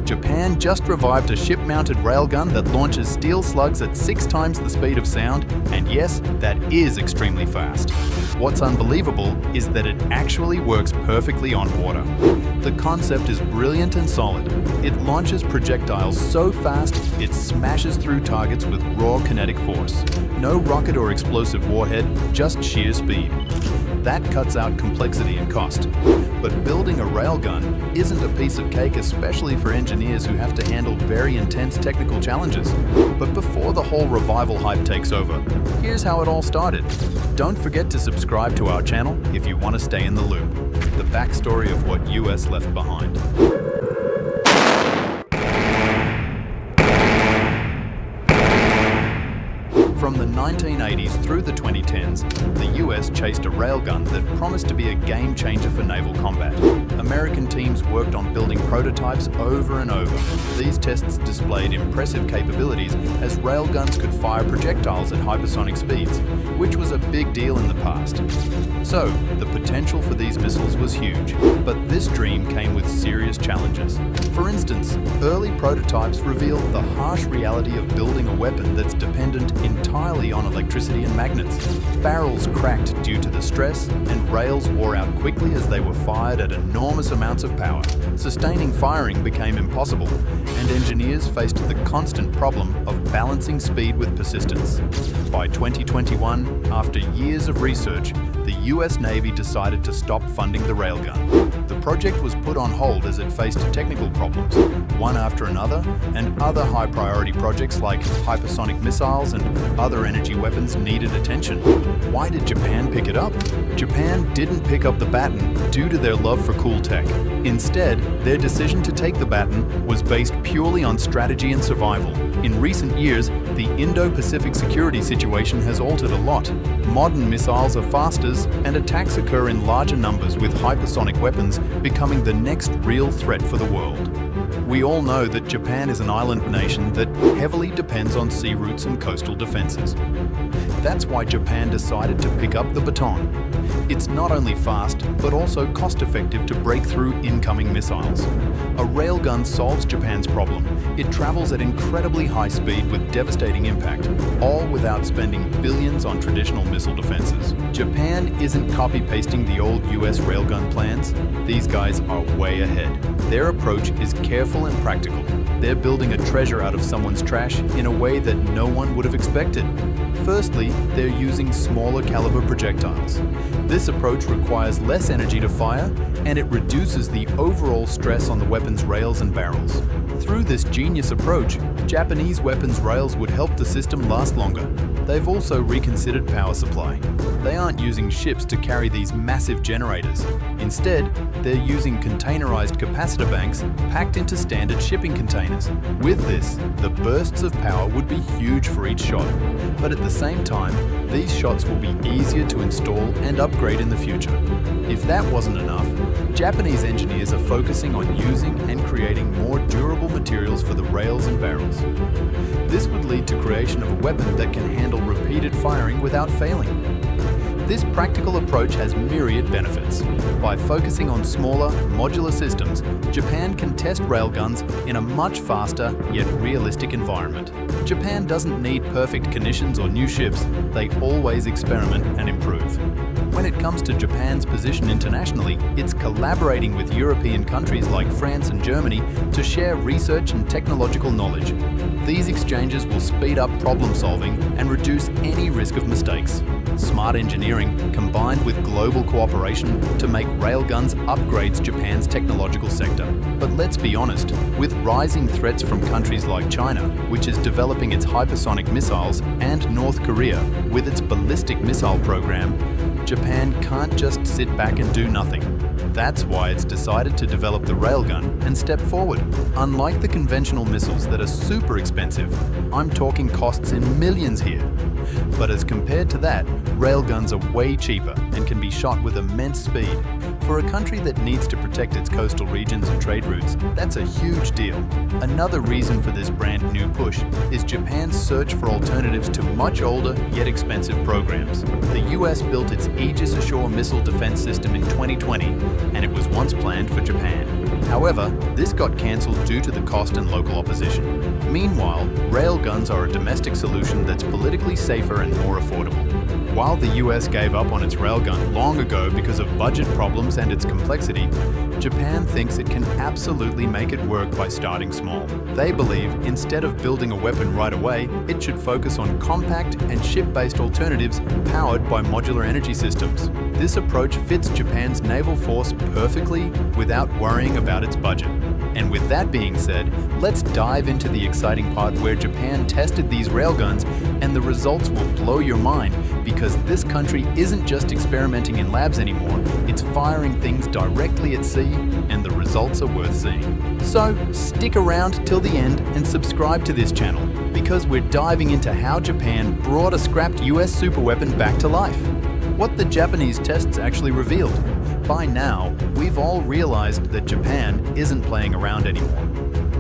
Japan just revived a ship-mounted railgun that launches steel slugs at 6 times the speed of sound, and yes, that is extremely fast. What's unbelievable is that it actually works perfectly on water. The concept is brilliant and solid. It launches projectiles so fast, it smashes through targets with raw kinetic force. No rocket or explosive warhead, just sheer speed. That cuts out complexity and cost. But building a railgun isn't a piece of cake, especially for engineers who have to handle very intense technical challenges. But before the whole revival hype takes over, here's how it all started. Don't forget to subscribe to our channel if you want to stay in the loop. The backstory of what US left behind. From the 1980s through the 2010s, the US chased a railgun that promised to be a game changer for naval combat. American teams worked on building prototypes over and over. These tests displayed impressive capabilities as railguns could fire projectiles at hypersonic speeds, which was a big deal in the past. So, the potential for these missiles was huge, but this dream came with serious challenges. For instance, early prototypes revealed the harsh reality of building a weapon that's dependent entirely on electricity and magnets. Barrels cracked due to the stress, and rails wore out quickly as they were fired at enormous amounts of power. Sustaining firing became impossible, and engineers faced the constant problem of balancing speed with persistence. By 2021, after years of research, the US Navy decided to stop funding the railgun. The project was put on hold as it faced technical problems, one after another, and other high-priority projects like hypersonic missiles and other energy weapons needed attention. Why did Japan pick it up? Japan didn't pick up the baton due to their love for cool tech. Instead, their decision to take the baton was based purely on strategy and survival. In recent years, the Indo-Pacific security situation has altered a lot. Modern missiles are faster, and attacks occur in larger numbers, with hypersonic weapons becoming the next real threat for the world. We all know that Japan is an island nation that heavily depends on sea routes and coastal defenses. That's why Japan decided to pick up the baton. It's not only fast, but also cost-effective to break through incoming missiles. A railgun solves Japan's problem. It travels at incredibly high speed with devastating impact, all without spending billions on traditional missile defenses. Japan isn't copy-pasting the old US railgun plans. These guys are way ahead. Their approach is careful and practical. They're building a treasure out of someone's trash in a way that no one would have expected. Firstly, they're using smaller caliber projectiles. This approach requires less energy to fire, and it reduces the overall stress on the weapon's rails and barrels. Through this genius approach, Japanese weapons rails would help the system last longer. They've also reconsidered power supply. They aren't using ships to carry these massive generators. Instead, they're using containerized capacitor banks packed into standard shipping containers. With this, the bursts of power would be huge for each shot. But at the same time, these shots will be easier to install and upgrade in the future. If that wasn't enough, Japanese engineers are focusing on using and creating more durable materials for the rails and barrels. This would lead to creation of a weapon that can handle repeated firing without failing. This practical approach has myriad benefits. By focusing on smaller, modular systems, Japan can test railguns in a much faster, yet realistic environment. Japan doesn't need perfect conditions or new ships. They always experiment and improve. When it comes to Japan's position internationally, it's collaborating with European countries like France and Germany to share research and technological knowledge. These exchanges will speed up problem solving and reduce any risk of mistakes. Smart engineering combined with global cooperation to make railguns upgrades Japan's technological sector. But let's be honest, with rising threats from countries like China, which is developing its hypersonic missiles, and North Korea with its ballistic missile program, Japan can't just sit back and do nothing. That's why it's decided to develop the railgun and step forward. Unlike the conventional missiles that are super expensive, I'm talking costs in millions here. But as compared to that, railguns are way cheaper and can be shot with immense speed. For a country that needs to protect its coastal regions and trade routes, that's a huge deal. Another reason for this brand new push is Japan's search for alternatives to much older yet expensive programs. The US built its Aegis Ashore missile defense system in 2020, and it was once planned for Japan. However, this got cancelled due to the cost and local opposition. Meanwhile, railguns are a domestic solution that's politically safer and more affordable. While the US gave up on its railgun long ago because of budget problems and its complexity, Japan thinks it can absolutely make it work by starting small. They believe instead of building a weapon right away, it should focus on compact and ship-based alternatives powered by modular energy systems. This approach fits Japan's naval force perfectly without worrying about its budget. And with that being said, let's dive into the exciting part where Japan tested these railguns, and the results will blow your mind because this country isn't just experimenting in labs anymore, it's firing things directly at sea, and the results are worth seeing. So stick around till the end and subscribe to this channel because we're diving into how Japan brought a scrapped US superweapon back to life. What the Japanese tests actually revealed. By now, we've all realized that Japan isn't playing around anymore.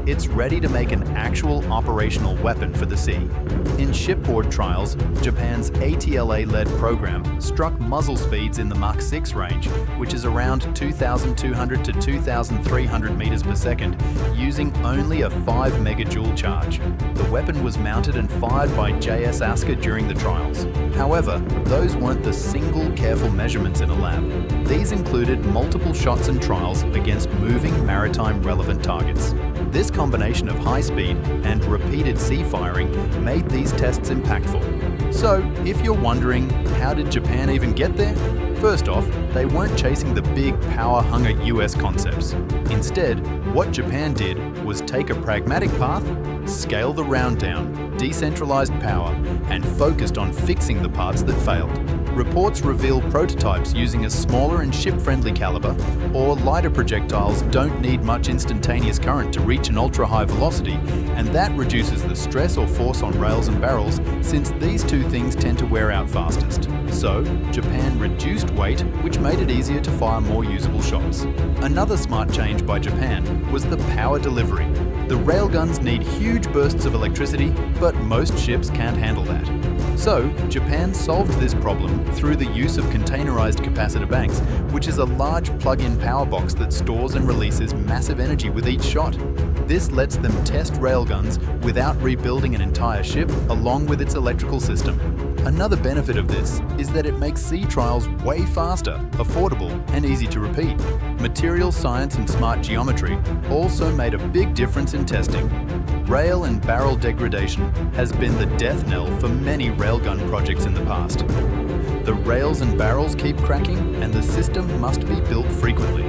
It's ready to make an actual operational weapon for the sea. In shipboard trials, Japan's ATLA-led program struck muzzle speeds in the Mach 6 range, which is around 2,200 to 2,300 meters per second, using only a 5 megajoule charge. The weapon was mounted and fired by JS Asuka during the trials. However, those weren't the single careful measurements in a lab. These included multiple shots and trials against moving maritime relevant targets. This combination of high speed and repeated sea firing made these tests impactful. So, if you're wondering, how did Japan even get there? First off, they weren't chasing the big power-hungry US concepts. Instead, what Japan did was take a pragmatic path, scale the round down, decentralized power, and focused on fixing the parts that failed. Reports reveal prototypes using a smaller and ship-friendly caliber, or lighter projectiles don't need much instantaneous current to reach an ultra-high velocity, and that reduces the stress or force on rails and barrels, since these two things tend to wear out fastest. So, Japan reduced weight, which made it easier to fire more usable shots. Another smart change by Japan was the power delivery. The railguns need huge bursts of electricity, but most ships can't handle that. So, Japan solved this problem through the use of containerized capacitor banks, which is a large plug-in power box that stores and releases massive energy with each shot. This lets them test railguns without rebuilding an entire ship along with its electrical system. Another benefit of this is that it makes sea trials way faster, affordable, and easy to repeat. Material science and smart geometry also made a big difference in testing. Rail and barrel degradation has been the death knell for many railgun projects in the past. The rails and barrels keep cracking, and the system must be built frequently.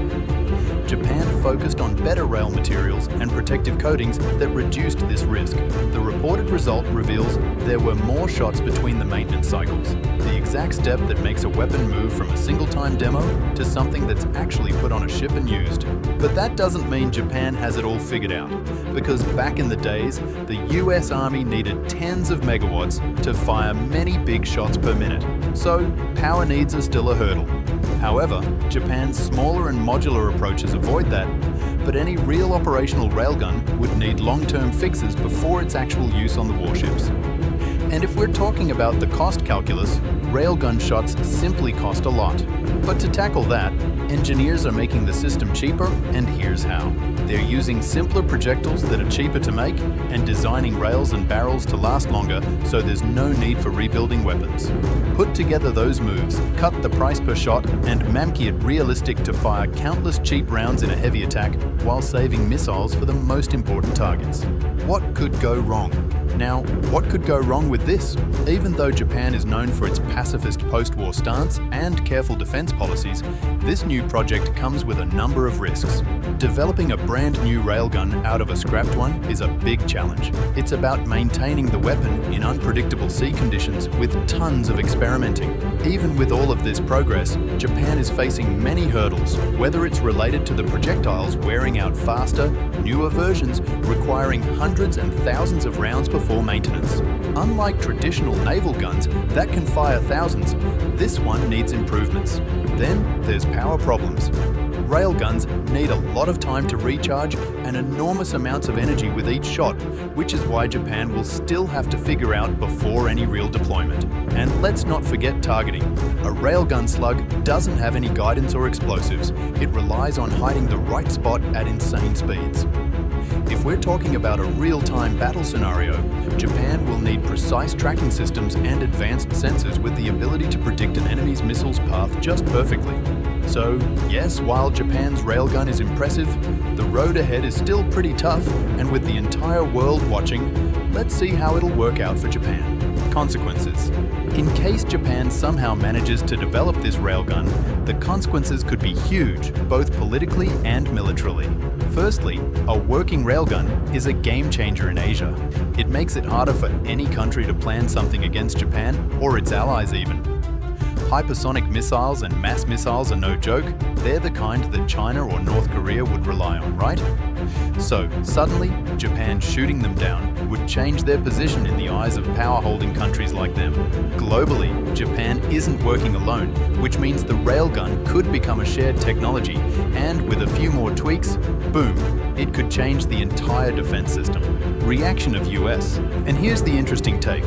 Japan focused on better rail materials and protective coatings that reduced this risk. The reported result reveals there were more shots between the maintenance cycles, the exact step that makes a weapon move from a single-time demo to something that's actually put on a ship and used. But that doesn't mean Japan has it all figured out, because back in the days, the US Army needed tens of megawatts to fire many big shots per minute, so power needs are still a hurdle. However, Japan's smaller and modular approaches avoid that, but any real operational railgun would need long-term fixes before its actual use on the warships. And if we're talking about the cost calculus, railgun shots simply cost a lot. But to tackle that, engineers are making the system cheaper, and here's how. They're using simpler projectiles that are cheaper to make and designing rails and barrels to last longer, so there's no need for rebuilding weapons. Put together those moves, cut the price per shot, and make it realistic to fire countless cheap rounds in a heavy attack while saving missiles for the most important targets. What could go wrong? Now, what could go wrong with this? Even though Japan is known for its pacifist post-war stance and careful defense policies, this new project comes with a number of risks. Developing a brand new railgun out of a scrapped one is a big challenge. It's about maintaining the weapon in unpredictable sea conditions with tons of experimenting. Even with all of this progress, Japan is facing many hurdles, whether it's related to the projectiles wearing out faster, newer versions requiring hundreds and thousands of rounds before maintenance. Unlike traditional naval guns that can fire thousands, this one needs improvements. Then there's power problems. Railguns need a lot of time to recharge and enormous amounts of energy with each shot, which is why Japan will still have to figure out before any real deployment. And let's not forget targeting. A railgun slug doesn't have any guidance or explosives. It relies on hiding the right spot at insane speeds. If we're talking about a real-time battle scenario, Japan will need precise tracking systems and advanced sensors with the ability to predict an enemy's missile's path just perfectly. So, yes, while Japan's railgun is impressive, the road ahead is still pretty tough, and with the entire world watching, let's see how it'll work out for Japan. Consequences. In case Japan somehow manages to develop this railgun, the consequences could be huge, both politically and militarily. Firstly, a working railgun is a game changer in Asia. It makes it harder for any country to plan something against Japan, or its allies even. Hypersonic missiles and mass missiles are no joke. They're the kind that China or North Korea would rely on, right? So, suddenly, Japan shooting them down would change their position in the eyes of power-holding countries like them. Globally, Japan isn't working alone, which means the railgun could become a shared technology, and with a few more tweaks, boom, it could change the entire defense system. Reaction of US. And here's the interesting take.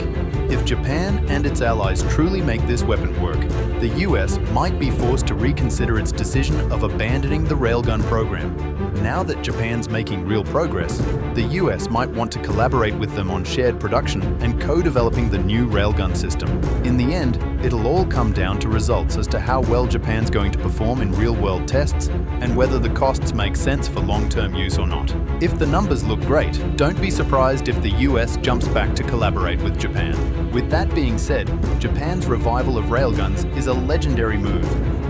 If Japan and its allies truly make this weapon work, the US might be forced to reconsider its decision of abandoning the railgun program. Now that Japan's making real progress, the US might want to collaborate with them on shared production and co-developing the new railgun system. In the end, it'll all come down to results as to how well Japan's going to perform in real-world tests and whether the costs make sense for long-term use or not. If the numbers look great, don't be surprised if the US jumps back to collaborate with Japan. With that being said, Japan's revival of railguns is a legendary move.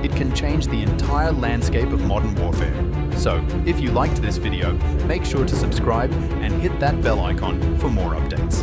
It can change the entire landscape of modern warfare. So, if you liked this video, make sure to subscribe and hit that bell icon for more updates.